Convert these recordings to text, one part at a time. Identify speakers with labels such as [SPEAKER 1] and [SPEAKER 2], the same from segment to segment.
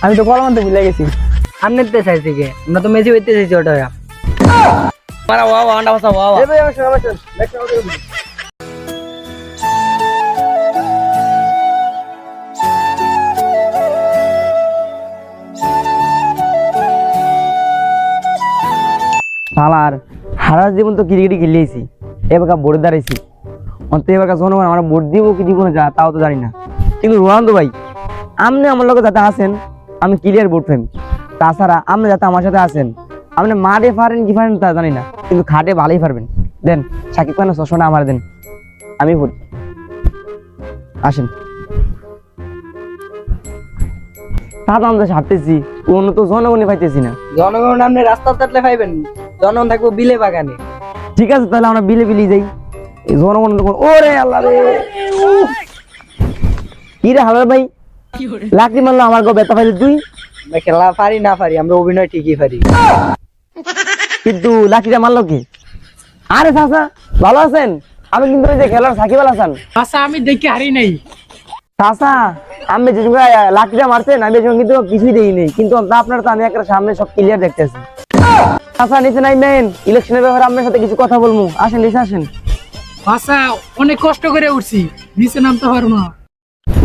[SPEAKER 1] আমি তো কলম আনতে ভুলে গেছি।
[SPEAKER 2] আপনি তো চাইছি কে আমরা তো মেসি হইতে চাইছি ওটা মারা ওয়া ওয়া আন্ডা ভাষা ওয়া ওয়া
[SPEAKER 1] শালার হারা জীবন তো ক্রিকেটই খেলিয়েছি, এবার বোর্ডে দাঁড়াইছি। অন্ত এবার জনগণ আমরা ভোট দিব কি দিব না যা তাও তো জানি না। কিন্তু রোনাল্ডো ভাই, আপনি আমার লোক যাতে আসেন আমি ক্লিয়ার ভোট পাইম। তাছাড়া আপনি যাতে আমার সাথে আসেন, আপনি মাঠে পারেন কি পারেন তা জানি না, কিন্তু খাটে ভালোই পারবেন। দেন সাকিব খানের চশমাটা আমার দেন, আমি ভোট আসেন। তা তো আমরা ছাড়তেছি, অন্য তো জনগণই পাইতেছি না।
[SPEAKER 2] জনগণ আপনি রাস্তা থাকলে পাইবেন, জনগণ থাকবো বিলে বাগানে।
[SPEAKER 1] ঠিক আছে তাহলে আমরা বিলে বিলি যাই। এই জনগণ ওরে আল্লাহ রে, কি রে হালার ভাই লাকড়ি মারলো আমার গো ব্যথা পাইলে তুই।
[SPEAKER 2] খেলা পারি না পারি, আমরা অভিনয় ঠিকই পারি।
[SPEAKER 1] কিন্তু লাকড়িটা মারলো কি? আরে চাচা ভালো আছেন? আমি কিন্তু ওই যে খেলার সাকিব আল হাসান।
[SPEAKER 3] আচ্ছা আমি দেখে হারি নাই।
[SPEAKER 1] চাচা আমি যে সময় লাকড়িটা মারছেন আমি কিন্তু কিছুই দেই নেই, কিন্তু আপনার তো আমি একটা সামনে সব ক্লিয়ার দেখতেছি। চাচা নিচে নাই মেন ইলেকশনের ব্যাপারে আপনার সাথে কিছু কথা বলবো, আসেন নিচে আসেন।
[SPEAKER 3] আচ্ছা অনেক কষ্ট করে উঠছি, নিচে নামতে পারবো না।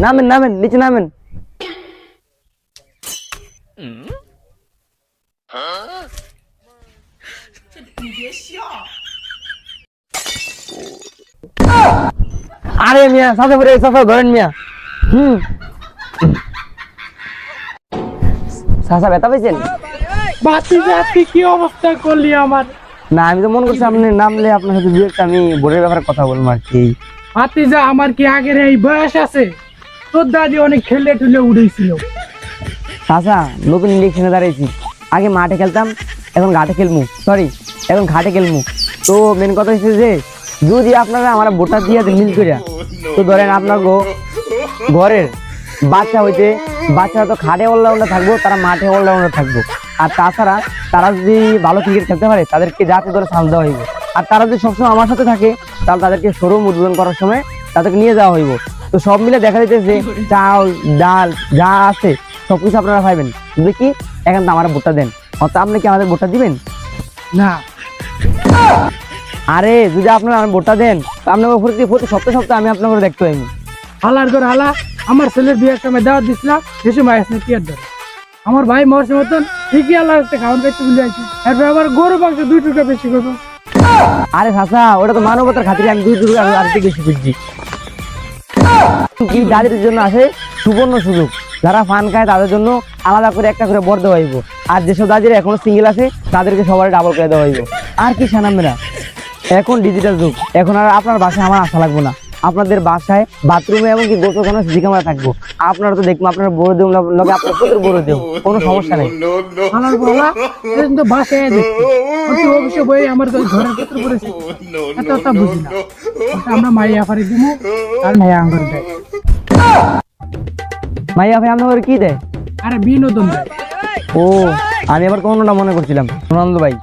[SPEAKER 1] নামেন নামেন নিচে নামেন। আরে মিয়া সাথে পরে সাথে ধরেন মিয়া। সাসা ব্যথা পাইছেন?
[SPEAKER 3] ভাতিজা তুই কি অবস্থা করলি আমার?
[SPEAKER 1] না আমি তো মনে করছি আপনি নামলে আপনার সাথে দু একটা আমি বোর্ডের ব্যাপারে কথা বলবো আর কি।
[SPEAKER 3] ভাতিজা আমার কি আগের এই বয়স আছে? তোর দাদি অনেক খেলে ঠুলে উঠেছিল।
[SPEAKER 1] চাচা নতুন ইলেকশনে দাঁড়িয়েছি, আগে মাঠে খেলতাম এখন ঘাটে খেলমু, সরি এখন ঘাটে খেলমু। তো মেন কথা হচ্ছে যে যদি আপনারা আমার ভোটটা দিয়ে দেন মিল করিয়া, তো ধরেন আপনার ঘরের বাচ্চা হইতে বাচ্চারা তো খাটে অলরাউন্ডার থাকবো, তারা মাঠে অলরাউন্ডার থাকবো। আর তাছাড়া তারা যদি ভালো ক্রিকেট খেলতে পারে তাদেরকে যাতে ধরে চান্স দেওয়া হইব। আর তারা যদি সবসময় আমার সাথে থাকে তাহলে তাদেরকে শোরুম উদ্বোধন করার সময় তাদেরকে নিয়ে যাওয়া হইব। তো সব মিলে দেখা যাইতেছে চাল ডাল যা আছে সবকিছু আপনারা পাইবেন। দেখি এখন তো আমার ভোটটা দেন, অত আপনি কি আমাদের ভোটটা দিবেন?
[SPEAKER 3] না
[SPEAKER 1] আরে যদি আপনারা আমার ভোটটা দেন আপনার প্রতি সপ্তাহে সপ্তাহে আমি আপনাকে দেখতে পাইনি।
[SPEAKER 3] হালার ঘর হালা, আমার ছেলের বিয়ের সময় দাওয়াত দিছিলাম, সে সময় আসলে কি আর ধরে আমার ভাই মরছে মতন ঠিকই আল্লাহ খাওয়ান খাইতে ভুলে আছি। এরপর আবার গরু মাংস 2 টুকরা বেশি করবো।
[SPEAKER 1] আরে চাচা ওটা তো মানবতার খাতিরে আমি 2 টুকরা আর একটু বেশি বুঝছি। কি যাদের জন্য আছে সুবর্ণ সুযোগ, যারা ফান খায় তাদের জন্য আলাদা করে একটা করে বর দেওয়া হইব। আর যেসব দাদিরা এখনো সিঙ্গেল আছে তাদেরকে সবাই ডাবল করে দেওয়া হইব। আর কি সানামেরা, এখন ডিজিটাল যুগ, এখন আর আপনার বাসায় আমার আসা লাগবো না। আপনাদের বাসায় বাথরুমে এমনকি গোসলখানা সিসি ক্যামেরা থাকবো। আপনারা তো দেখবো আপনার বড় দেব লগে আপনার প্রচুর বড় দেব, কোনো সমস্যা নেই।
[SPEAKER 3] হালার বলা কিন্তু বাসায় দেখছি অবশ্য বই আমার ঘরের পত্র পড়েছে এত বুঝি না। আমরা মাইয়া ফারি দিব আর মাইয়া আঙ্গুর দেয়।
[SPEAKER 1] মাইয়া ভাই আপনার কি দেয়?
[SPEAKER 3] আরে বিনোদন দেয়।
[SPEAKER 1] ও আমি আবার কোনটা মনে করছিলাম আনন্দ ভাই।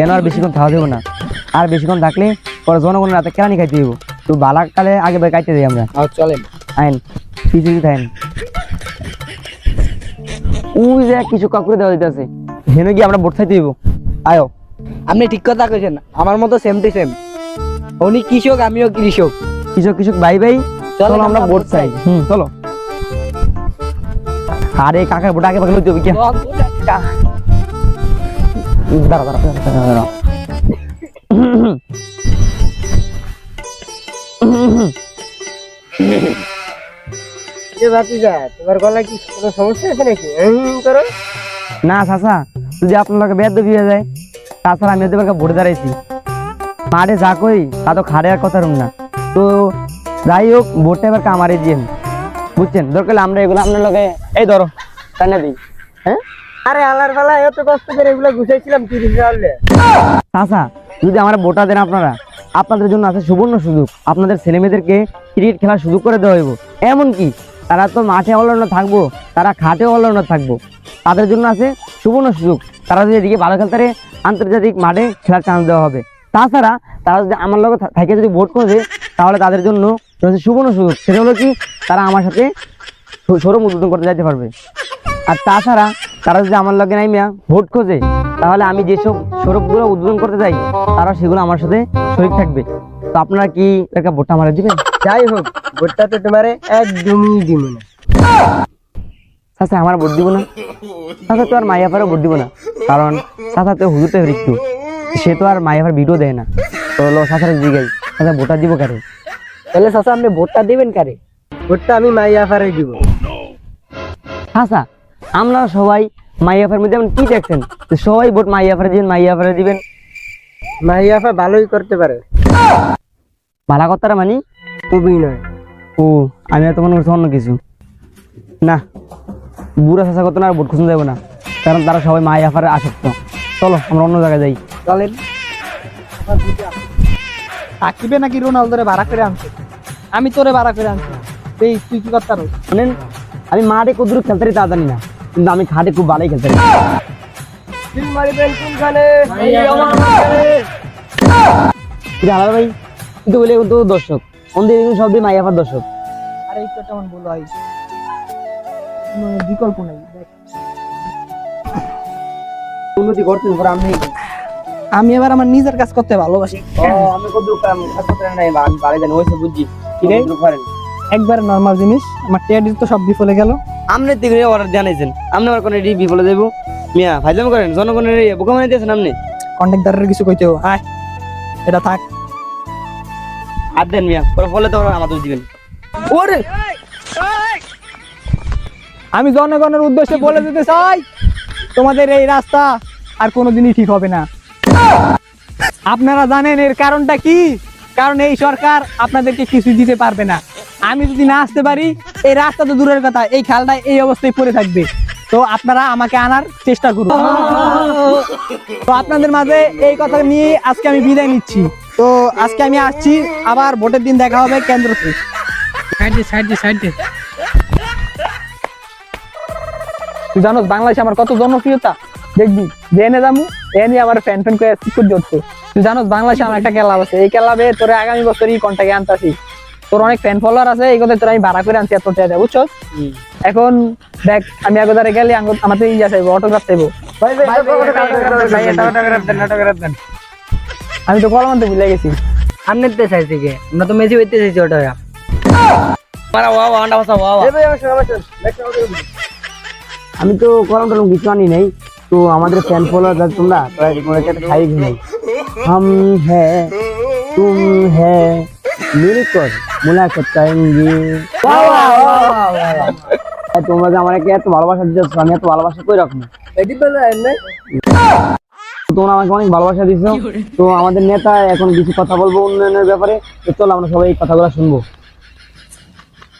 [SPEAKER 1] এন আর বেশিক্ষণ থাকা দেবো না, আর বেশিক্ষণ থাকলে পরে জনগণের রাতে কেরানি খাইতে দেবো। তো বালাকালে আগে ভাই কাটতে দিই আমরা।
[SPEAKER 2] চলেন
[SPEAKER 1] আইন কিছু থাকেন ওই যে কিছু কাকুরে দেওয়া দিতেছে, হেনে গিয়ে আমরা ভোট চাইতে দিব। আয়ো
[SPEAKER 2] আপনি ঠিক কথা কইছেন, আমার মতো সেম টু সেম। উনি কৃষক আমিও কৃষক।
[SPEAKER 1] কৃষক কৃষক ভাই ভাই চলো আমরা ভোট চাই। চলো। আরে কাকার ভোট আগে ভাগ লইতে হবে কি? দাঁড়া দাঁড়া দাঁড়া দাঁড়া।
[SPEAKER 2] তোমার গলায় কি কোনো সমস্যা আছে নাকি?
[SPEAKER 1] না চাচা যদি আপনার বেদ হয়ে যায়, তাছাড়া আমি ওদের ভোটে দাঁড়াইছি মাঠে যা করি তা তো খাড়ে আর কথা রুম না। তো যাই হোক ভোটটা এবার আমারই দিয়ে বুঝছেন, দরকার আমরা এগুলো আপনার লগে এই ধরো তাই না দিই। হ্যাঁ
[SPEAKER 2] আরে আলার বেলা এত কষ্ট করে এগুলো গুছাইছিলাম 30 সালে।
[SPEAKER 1] চাচা যদি আমার ভোটটা দেন আপনারা, আপনাদের জন্য আছে সুবর্ণ সুযোগ। আপনাদের ছেলেমেয়েদেরকে ক্রিকেট খেলার সুযোগ করে দেওয়া হইব। এমনকি তারা তো মাঠে অলরাউন্ডার থাকবো, তারা খাটে অলরাউন্ডার থাকবো, তাদের জন্য আছে সুবর্ণ সুযোগ। তারা যদি এদিকে ভালো খেলতে আন্তর্জাতিক মাঠে খেলার চান্স দেওয়া হবে। তাছাড়া তারা যদি আমার লগে থাকে যদি ভোট করে তাহলে তাদের জন্য রয়েছে সুবর্ণ সুযোগ, সেটা হলো কি তারা আমার সাথে শোরুম উদ্বোধন করতে যাইতে পারবে। আর তাছাড়া তারা যদি আমার লগে নাই মিয়া ভোট খোঁজে, তাহলে আমি যেসব শোরুমগুলো উদ্বোধন করতে যাই তারা সেগুলো আমার সাথে শরীক থাকবে। তো আপনারা কি একটা ভোটটা আমার দিবেন?
[SPEAKER 2] যাই হোক, ভোটটা তো তোমার একদমই দিব না।
[SPEAKER 1] চাচা আমার ভোট দিব না? চাচা তো আর মাইয়াফারও ভোট দিব না, কারণ চাচা তো হুজুরতে একটু, সে তো আর মাইয়াফার ভিডিও দেয় না। তো হলো চাচার জিগাই, চাচা ভোটটা দিব কারে?
[SPEAKER 2] তাহলে চাচা আপনি ভোটটা দিবেন কারে? ভোটটা আমি মাইয়াফারে দিব।
[SPEAKER 1] চাচা আমরা সবাই মাইয়াফার মধ্যে এমন কি দেখছেন যে সবাই ভোট মাইয়াফারে দিবেন, মাইয়াফারে দিবেন?
[SPEAKER 2] মাইয়াফা ভালোই করতে পারে।
[SPEAKER 1] ভালো কথাটা মানি
[SPEAKER 2] খুবই নয়।
[SPEAKER 1] ও, আমি আর তোমার অন্য কিছু না। বুড়া চাচা কত না আর ভোট খুঁজে যাবো না, কারণ তারা সবাই মাইয়াফারে আসক্ত। চলো আমরা অন্য জায়গায় যাই।
[SPEAKER 2] চলেন।
[SPEAKER 3] সাকিবে নাকি রোনালদোরে ভাড়া করে আনছে? আমি তোরে ভাড়া করে আনছি। এই তুই কি করতে পারো?
[SPEAKER 1] শোনেন, আমি মাঠে কত দূর খেলতে তা জানি না, কিন্তু আমি খাটে খুব ভালোই খেলতে পারি। আলাদা ভাই কিন্তু বলে তো দর্শক আমাদের সব দিয়ে মাইয়াফার দর্শক।
[SPEAKER 3] আরে এই তো তেমন বলো ভাই, কোনো বিকল্প নাই। দেখ
[SPEAKER 1] উন্নতি করতেন পরে আমি
[SPEAKER 3] আমি এবার আমার নিজের কাজ করতে ভালোবাসি।
[SPEAKER 1] আমি কত দূর কাজ করতে নাই, আমি ভালো জানি ওইসব বুঝছি। ঠিক আছে,
[SPEAKER 3] একবার নরমাল জিনিস, আমার টেয়ার তো সব বিফলে গেল।
[SPEAKER 1] আপনি দিকে অর্ডার জানাইছেন, আপনি আমার কোনো রিভি বলে দেবো মিয়া ফাইজলাম করেন, জনগণের বোকা মানে দিয়েছেন আপনি।
[SPEAKER 3] কন্ট্রাক্টরের কিছু কইতে হবে, আয় এটা থাক।
[SPEAKER 1] আর দেন মিয়া, পরে বলে তো আমাদের দিবেন।
[SPEAKER 3] ওরে আমি জনগণের উদ্দেশ্যে বলে দিতে চাই, তোমাদের এই রাস্তা আর কোনোদিনই ঠিক হবে না। আপনারা জানেন এর কারণটা কি? কারণ এই সরকার আপনাদেরকে কিছু দিতে পারবে না। আমি যদি না আসতে পারি, এই রাস্তা তো দূরের কথা, এই খালটা এই অবস্থায় পড়ে থাকবে। তো আপনারা আমাকে আনার চেষ্টা করুন। তো আপনাদের মাঝে এই কথা নিয়ে আজকে আমি বিদায় নিচ্ছি। তো আজকে আমি আসছি, আবার ভোটের দিন দেখা হবে কেন্দ্রতে। তুই জানোস বাংলাদেশে আমার কত জনপ্রিয়তা? দেখবি যে এনে যাবো এনে আমার ফ্যান ফ্যান করে সিকিউর ধরতো। তুই জানোস বাংলাদেশে আমার একটা ক্লাব আছে, এই ক্লাবে তোরে আগামী বছরই কন্টাক্টে আনতাছি। তোর অনেক ফ্যান ফলোয়ার আছে, এই কথা তোর আমি ভাড়া করে আনছি এত টাকা, বুঝছো? এখন দেখ আমি আগে গেলে আমাদের ইয়া চাইবো, অটোগ্রাফ চাইবো। আমি তো কলম আনতে ভুলে গেছি।
[SPEAKER 2] আপনি তো চাইছি কে? আমরা তো মেসি হইতে চাইছি ওটা।
[SPEAKER 1] আমি তো কলম টলম কিছু আনি নাই। তো আমাদের ফ্যান ফলোয়ার তোমরা একটা খাই নাই, हम है तुम है मिलकर मुलाकात करेंगे। তোমরা যে আমাকে এত ভালোবাসা দিচ্ছ, আমি এত ভালোবাসা কই রাখবো? তোমরা আমাকে অনেক ভালোবাসা দিচ্ছ। তো আমাদের নেতা এখন কিছু কথা বলবো উন্নয়নের ব্যাপারে, তো চলো আমরা সবাই এই কথাগুলো শুনবো।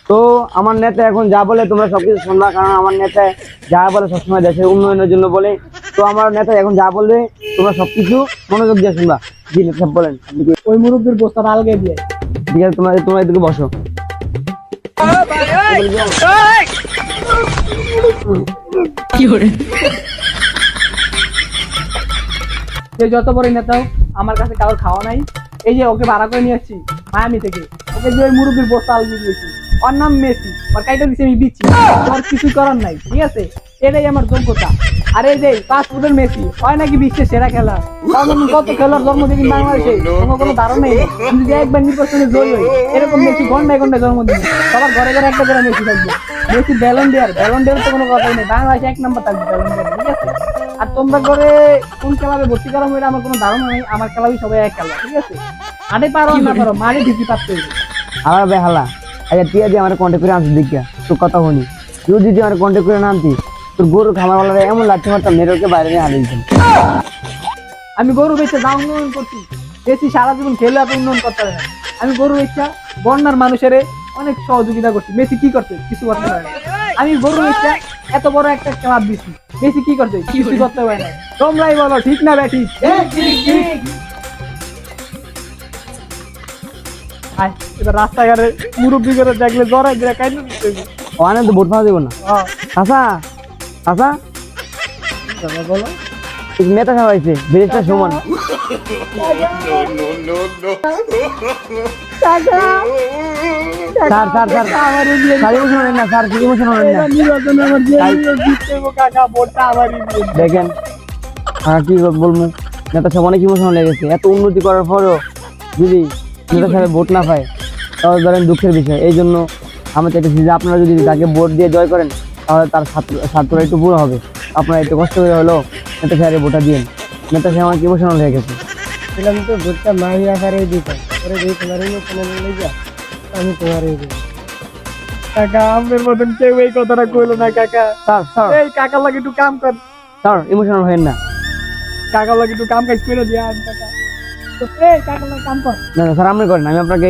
[SPEAKER 1] তো আমার নেতা এখন যা বলে তোমরা সবকিছু শুনবা, কারণ আমার নেতা যা বলে সবসময় দেশের উন্নয়নের জন্য বলে। তো আমার নেতা এখন যা বলবে তোমরা সবকিছু মনোযোগ দিয়ে শুনবা। জি নেতা বলেন। আপনি কি
[SPEAKER 3] ওই মুরব্বীর বস্তাটা আলগে দিয়ে
[SPEAKER 1] ঠিক আছে? তোমরা এদিকে বসো।
[SPEAKER 3] যে যত বড় নেতা হোক, আমার কাছে কারোর খাওয়া নাই। এই যে ওকে ভাড়া করে নিয়ে আসছি মায়ামি থেকে, ওকে যে ওই মুরব্বীর বস্তা আলগে দিয়েছি। ওর নাম মেসি, ওর কাইটা দিচ্ছি আমি বিচ্ছি, ওর কিছু করার নাই। ঠিক আছে, এটাই আমার যোগ্যতা। আর এই যে পাসপোর্টের মেসি হয় নাকি বিশ্বের সেরা খেলা, কত খেলার জন্ম দেখি বাংলাদেশে কোনো ধারণা নেই। কিন্তু যে একবার নির্বাচনে জয়ী হয়, এরকম মেসি ঘন্টায় ঘন্টায় জন্মদিন সবার ঘরে ঘরে একটা করে মেসি থাকবে। মেসি ব্যালন ডিয়ার তো কোনো কথাই নেই, বাংলাদেশে 1 নম্বর থাকবে ব্যালন ডিয়ার। ঠিক আছে, আর তোমরা করে কোন ক্লাবে ভর্তি করা হয় আমার কোনো ধারণা নেই। আমার খেলাবি সবাই এক খেলা। ঠিক আছে, আটে পারো না পারো, মারে ঢুকি পাচ্ছে।
[SPEAKER 1] আমার ভাই হালা, আচ্ছা তুই আজ আমার কন্ট্যাক্ট করে আনছিস দেখিয়া তোর কথা শুনি। তুই যদি আমার কন্ট্যাক্ট করে না আনতি, তোর গরু খামারওয়ালারা এমন লাগছে মারতাম নেটওয়ার্কে বাইরে নিয়ে হারিয়ে দিতাম।
[SPEAKER 3] আমি গরু বেচে যা উন্নয়ন করছি, বেশি সারা জীবন খেলে এত উন্নয়ন করতে পারে না। আমি গরু বেচা বন্যার মানুষের অনেক সহযোগিতা করছি। মেসি কি করছে? কিছু করতে পারে না। আমি গরু বেচা এত বড় একটা ক্লাব দিচ্ছি, মেসি কি করছে? কিছু করতে পারে না। তোমরাই বলো ঠিক না ব্যাঠিক? এবার রাস্তাঘাটে মুরব্বী করে দেখলে জড়াই দিলে কাইন্ড
[SPEAKER 1] ওখানে তো ভোট পাওয়া যাবো না। চাচা চাচা
[SPEAKER 3] বলো
[SPEAKER 1] নেতা সবাইছে ব্রিজটা সমান।
[SPEAKER 3] কাকা
[SPEAKER 1] স্যার স্যার স্যার
[SPEAKER 3] আমারই দিয়ে
[SPEAKER 1] স্যার ইমোশন হলেন না স্যার ইমোশন হলেন না
[SPEAKER 3] নির্বাচন আমার যে জিততে হইবো কাকা ভোটটা আমারই দিয়ে
[SPEAKER 1] দেখেন কি বলবো নেতা সাহেব অনেক ইমোশনাল লেগেছে এত উন্নতি করার পরও যদি নেতা সাহেব ভোট না পায় তাহলে ধরেন দুঃখের বিষয় এই জন্য আমি চাইতেছি যে আপনারা যদি তাকে ভোট দিয়ে জয় করেন তাহলে তার ছাত্ররা একটু পুরো হবে আপনারা একটু কষ্ট করে হলেও নেতা সাহেবের ভোটটা দিন নেতা সাহেব অনেক ইমোশনাল হয়ে গেছে
[SPEAKER 2] ছিলাম তো ভোটটা মাহি আকারে দিতাম পরে যদি তোমার ইমোশনাল হয়ে যা আমি তোমারই দেবো।
[SPEAKER 3] কাকা আপনার মতন কেউ এই কথাটা কইলো না কাকা
[SPEAKER 1] স্যার স্যার
[SPEAKER 3] এই কাকা লাগে একটু কাম কর
[SPEAKER 1] স্যার ইমোশনাল হবেন না
[SPEAKER 3] কাকা লাগে একটু কাম কাজ করে দিয়া কাকা এই কাকা লাগে কাম কর
[SPEAKER 1] না না, স্যার আপনি করেন আমি আপনাকে